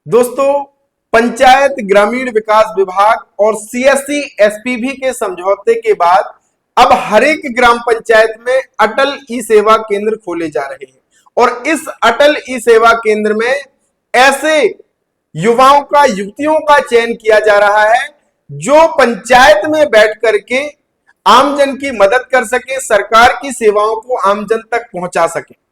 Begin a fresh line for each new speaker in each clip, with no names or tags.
दोस्तों, पंचायत ग्रामीण विकास विभाग और सीएससी एसपीवी के समझौते के बाद अब हर एक ग्राम पंचायत में अटल ई सेवा केंद्र खोले जा रहे हैं और इस अटल ई सेवा केंद्र में ऐसे युवाओं का, युवतियों का चयन किया जा रहा है जो पंचायत में बैठ करके आमजन की मदद कर सके, सरकार की सेवाओं को आमजन तक पहुंचा सके।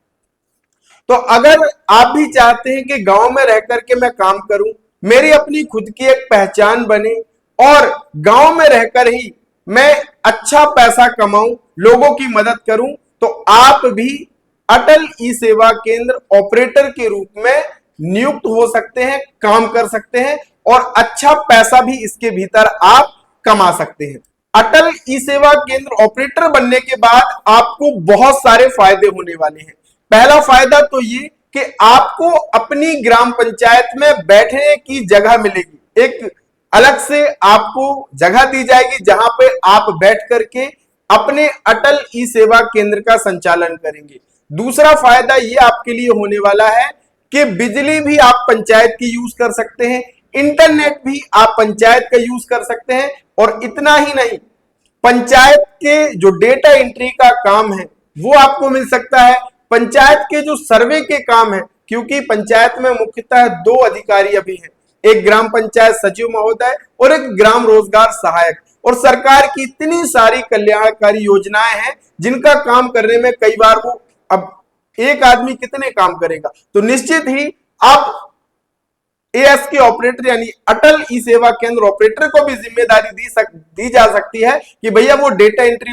तो अगर आप भी चाहते हैं कि गांव में रह करके मैं काम करूं, मेरी अपनी खुद की एक पहचान बने और गांव में रहकर ही मैं अच्छा पैसा कमाऊं, लोगों की मदद करूं, तो आप भी अटल ई सेवा केंद्र ऑपरेटर के रूप में नियुक्त हो सकते हैं, काम कर सकते हैं और अच्छा पैसा भी इसके भीतर आप कमा सकते हैं। अटल ई सेवा केंद्र ऑपरेटर बनने के बाद आपको बहुत सारे फायदे होने वाले हैं। पहला फायदा तो ये कि आपको अपनी ग्राम पंचायत में बैठने की जगह मिलेगी, एक अलग से आपको जगह दी जाएगी जहां पे आप बैठ करके अपने अटल ई सेवा केंद्र का संचालन करेंगे। दूसरा फायदा ये आपके लिए होने वाला है कि बिजली भी आप पंचायत की यूज कर सकते हैं, इंटरनेट भी आप पंचायत का यूज कर सकते हैं और इतना ही नहीं, पंचायत के जो डेटा एंट्री का काम है वो आपको मिल सकता है। पंचायत के जो सर्वे के काम है, क्योंकि पंचायत में मुख्यतः दो अधिकारी अभी हैं, एक ग्राम पंचायत सचिव महोदय और एक ग्राम रोजगार सहायक, और सरकार की इतनी सारी कल्याणकारी योजनाएं हैं जिनका काम करने में कई बार वो अब एक आदमी कितने काम करेगा, तो निश्चित ही आप एएस के ऑपरेटर यानी अटल ई सेवा केंद्र ऑपरेटर को भी जिम्मेदारी दी जा सकती है कि भैया वो डेटा एंट्री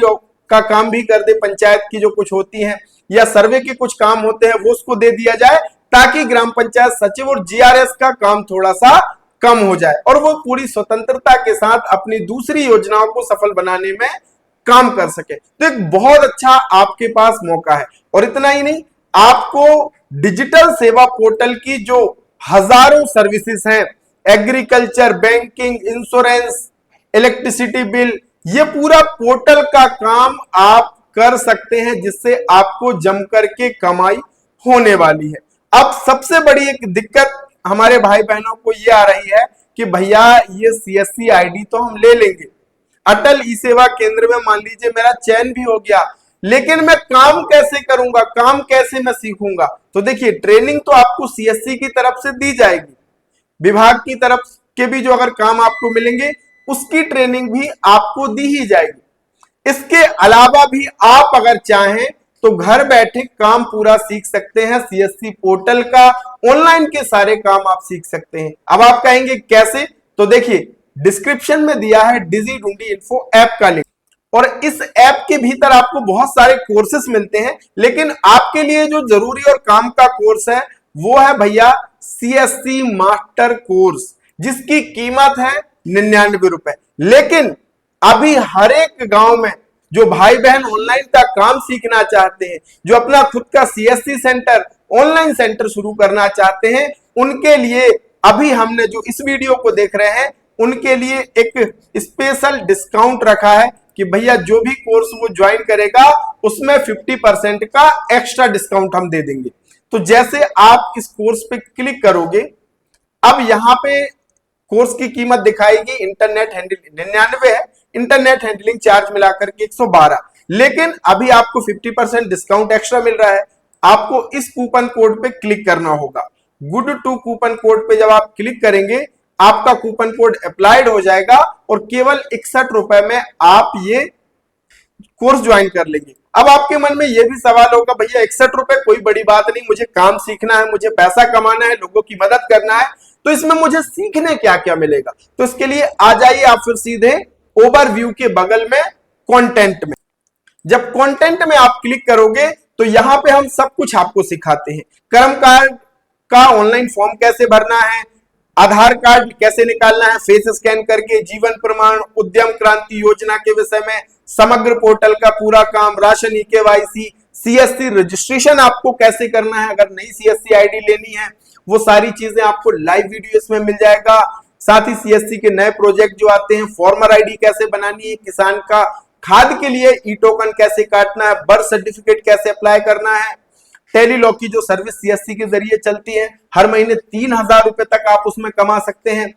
का काम भी कर दे, पंचायत की जो कुछ होती है या सर्वे के कुछ काम होते हैं वो उसको दे दिया जाए, ताकि ग्राम पंचायत सचिव और जीआरएस का काम थोड़ा सा कम हो जाए और वो पूरी स्वतंत्रता के साथ अपनी दूसरी योजनाओं को सफल बनाने में काम कर सके। तो एक बहुत अच्छा आपके पास मौका है। और इतना ही नहीं, आपको डिजिटल सेवा पोर्टल की जो हजारों सर्विसेज हैं, agriculture, banking, insurance, electricity bill, ये पूरा पोर्टल का काम आप कर सकते हैं, जिससे आपको जम करके कमाई होने वाली है। अब सबसे बड़ी एक दिक्कत हमारे भाई बहनों को ये आ रही है कि भैया ये सीएससी आईडी तो हम ले लेंगे, अटल ई सेवा केंद्र में मान लीजिए मेरा चयन भी हो गया, लेकिन मैं काम कैसे करूंगा, काम कैसे मैं सीखूंगा। तो देखिए, ट्रेनिंग तो आपको सीएससी की तरफ से दी जाएगी, विभाग की तरफ के भी जो अगर काम आपको मिलेंगे उसकी ट्रेनिंग भी आपको दी ही जाएगी। इसके अलावा भी आप अगर चाहें तो घर बैठे काम पूरा सीख सकते हैं, सीएससी पोर्टल का ऑनलाइन के सारे काम आप सीख सकते हैं। अब आप कहेंगे कैसे, तो देखिए डिस्क्रिप्शन में दिया है डिजी ढूंढी इन्फो ऐप का लिंक, और इस ऐप के भीतर आपको बहुत सारे कोर्सेस मिलते हैं, लेकिन आपके लिए जो जरूरी और काम का कोर्स है वो है भैया सीएससी मास्टर कोर्स, जिसकी कीमत है 99 रुपए। लेकिन अभी हर एक गांव में जो भाई बहन ऑनलाइन का काम सीखना चाहते हैं, जो अपना खुद का सीएससी सेंटर, ऑनलाइन सेंटर शुरू करना चाहते हैं, उनके लिए अभी हमने जो इस वीडियो को देख रहे हैं उनके लिए एक स्पेशल डिस्काउंट रखा है कि भैया जो भी कोर्स वो ज्वाइन करेगा उसमें 50% का एक्स्ट्रा डिस्काउंट हम दे देंगे। तो जैसे आप इस कोर्स पे क्लिक करोगे, अब यहाँ पे कोर्स की कीमत दिखाएगी, इंटरनेट हैंडलिंग 99 है, इंटरनेट हैंडलिंग चार्ज मिलाकर के 112, लेकिन अभी आपको 50% डिस्काउंट एक्स्ट्रा मिल रहा है। आपको इस कूपन कोड पे क्लिक करना होगा, गुड टू कूपन कोड पे जब आप क्लिक करेंगे आपका कूपन कोड अप्लाइड हो जाएगा और केवल 61 रुपए में आप ये कोर्स ज्वाइन कर लेंगे। अब आपके मन में यह भी सवाल होगा, भैया 61 रुपए कोई बड़ी बात नहीं, मुझे काम सीखना है, मुझे पैसा कमाना है, लोगों की मदद करना है, तो इसमें मुझे सीखने क्या क्या मिलेगा। तो इसके लिए आ जाइए आप फिर सीधे ओवरव्यू के बगल में कंटेंट में। जब कंटेंट में आप क्लिक करोगे तो यहां पे हम सब कुछ आपको सिखाते हैं। कर्म कार्ड का ऑनलाइन फॉर्म कैसे भरना है, आधार कार्ड कैसे निकालना है फेस स्कैन करके, जीवन प्रमाण, उद्यम क्रांति योजना के विषय में समग्र पोर्टल का पूरा काम, राशन ईकेवाईसी, सीएससी रजिस्ट्रेशन आपको कैसे करना है, अगर नई सीएससी आईडी लेनी है वो सारी चीजें आपको लाइव वीडियो इसमें मिल जाएगा। साथ ही सीएससी के नए प्रोजेक्ट जो आते हैं, फॉर्मर आईडी कैसे बनानी है, किसान का खाद के लिए ई टोकन कैसे काटना है, बर्थ सर्टिफिकेट कैसे अप्लाई करना है, टेलीलॉ की जो सर्विस सीएससी के जरिए चलती है, हर महीने 3,000 रुपए तक आप उसमें कमा सकते हैं।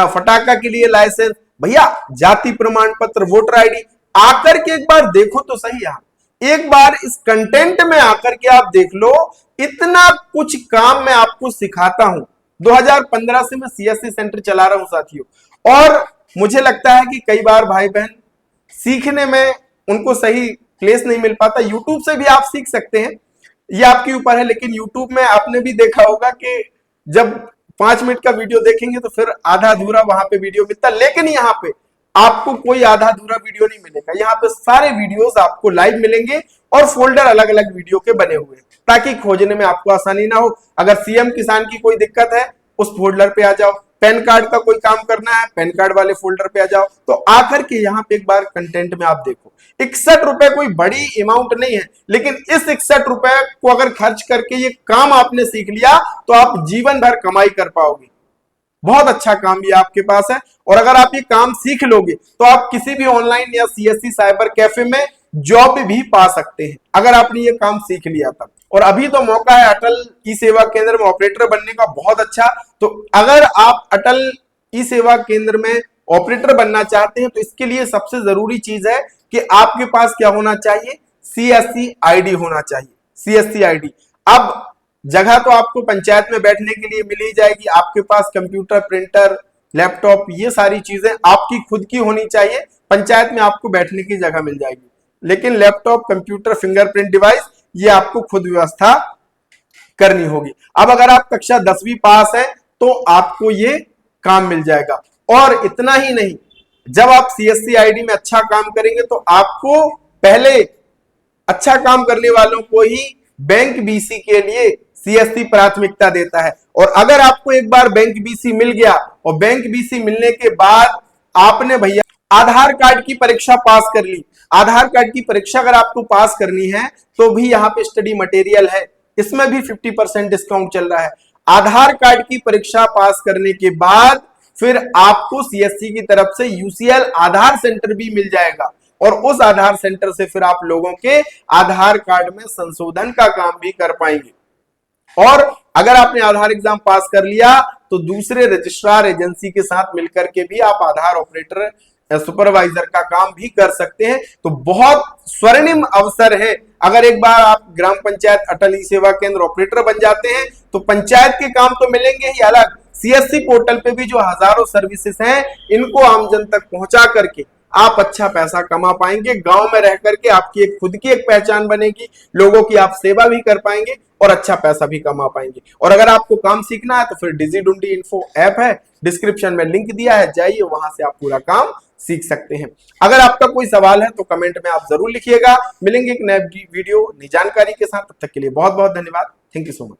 फटाका के लिए लाइसेंस, भैया जाति प्रमाण पत्र, वोटर आईडी, आकर के एक बार देखो तो सही। आप एक बार इस कंटेंट में आकर के आप देख लो, इतना कुछ काम मैं आपको सिखाता हूं। 2015 से मैं सीएससी सेंटर चला रहा हूं साथियों, और मुझे लगता है कि कई बार भाई बहन सीखने में उनको सही प्लेस नहीं मिल पाता। यूट्यूब से भी आप सीख सकते हैं, ये आपके ऊपर है, लेकिन यूट्यूब में आपने भी देखा होगा कि जब 5 मिनट का वीडियो देखेंगे तो फिर आधा अधूरा वहां पे वीडियो मिलता, लेकिन यहाँ पे आपको कोई आधा अधूरा वीडियो नहीं मिलेगा। यहाँ पे सारे वीडियोस आपको लाइव मिलेंगे और फोल्डर अलग अलग वीडियो के बने हुए हैं, ताकि खोजने में आपको आसानी ना हो। अगर सीएम किसान की कोई दिक्कत है उस फोल्डर पे आ जाओ, पैन कार्ड का कोई काम करना है पैन कार्ड वाले फोल्डर पे आ जाओ। तो आकर के यहाँ पे एक बार कंटेंट में आप देखो, 61 रुपए कोई बड़ी अमाउंट नहीं है, लेकिन इस 61 रुपए को अगर खर्च करके ये काम आपने सीख लिया तो आप जीवन भर कमाई कर पाओगे। बहुत अच्छा काम भी आपके पास है, और अगर आप ये काम सीख लोगे तो आप किसी भी ऑनलाइन या सीएससी साइबर कैफे में जॉब भी पा सकते हैं, अगर आपने ये काम सीख लिया तब। और अभी तो मौका है अटल ई सेवा केंद्र में ऑपरेटर बनने का, बहुत अच्छा। तो अगर आप अटल ई सेवा केंद्र में ऑपरेटर बनना चाहते हैं तो इसके लिए सबसे जरूरी चीज है कि आपके पास क्या होना चाहिए, सीएससी आईडी होना चाहिए। सीएससी आईडी, अब जगह तो आपको पंचायत में बैठने के लिए मिल ही जाएगी, आपके पास कंप्यूटर, प्रिंटर, लैपटॉप, ये सारी चीजें आपकी खुद की होनी चाहिए। पंचायत में आपको बैठने की जगह मिल जाएगी, लेकिन लैपटॉप, कंप्यूटर, फिंगरप्रिंट डिवाइस ये आपको खुद व्यवस्था करनी होगी। अब अगर आप कक्षा 10वीं पास है तो आपको ये काम मिल जाएगा। और इतना ही नहीं, जब आप सीएससी आईडी में अच्छा काम करेंगे तो आपको पहले अच्छा काम करने वालों को ही बैंक बीसी के लिए सीएससी प्राथमिकता देता है। और अगर आपको एक बार बैंक बीसी मिल गया, और बैंक बीसी मिलने के बाद आपने भैया आधार कार्ड की परीक्षा पास कर ली, आधार कार्ड की परीक्षा अगर आपको पास करनी है तो भी यहाँ पे स्टडी मटेरियल है, इसमें भी 50% डिस्काउंट चल रहा है। आधार कार्ड की परीक्षा पास करने के बाद फिर आपको सीएससी की तरफ से यूसीएल आधार सेंटर भी मिल जाएगा, और उस आधार सेंटर से फिर आप लोगों के आधार कार्ड में संशोधन का काम भी कर पाएंगे। और अगर आपने आधार एग्जाम पास कर लिया तो दूसरे रजिस्ट्रार एजेंसी के साथ मिलकर के भी आप आधार ऑपरेटर, सुपरवाइजर का काम भी कर सकते हैं। तो बहुत स्वर्णिम अवसर है। अगर एक बार आप ग्राम पंचायत अटल ई सेवा केंद्र ऑपरेटर बन जाते हैं तो पंचायत के काम तो मिलेंगे ही, अलग सीएससी पोर्टल पे भी जो हजारों सर्विसेज हैं इनको आमजन तक पहुंचा करके आप अच्छा पैसा कमा पाएंगे। गांव में रह करके आपकी एक खुद की एक पहचान बनेगी, लोगों की आप सेवा भी कर पाएंगे और अच्छा पैसा भी कमा पाएंगे। और अगर आपको काम सीखना है तो फिर डिजीडुंडी इन्फो ऐप है, डिस्क्रिप्शन में लिंक दिया है, जाइए वहां से आप पूरा काम सीख सकते हैं। अगर आपका कोई सवाल है तो कमेंट में आप जरूर लिखिएगा। मिलेंगे एक नए वीडियो नई जानकारी के साथ, तब तक के लिए बहुत बहुत धन्यवाद। Thank you so much.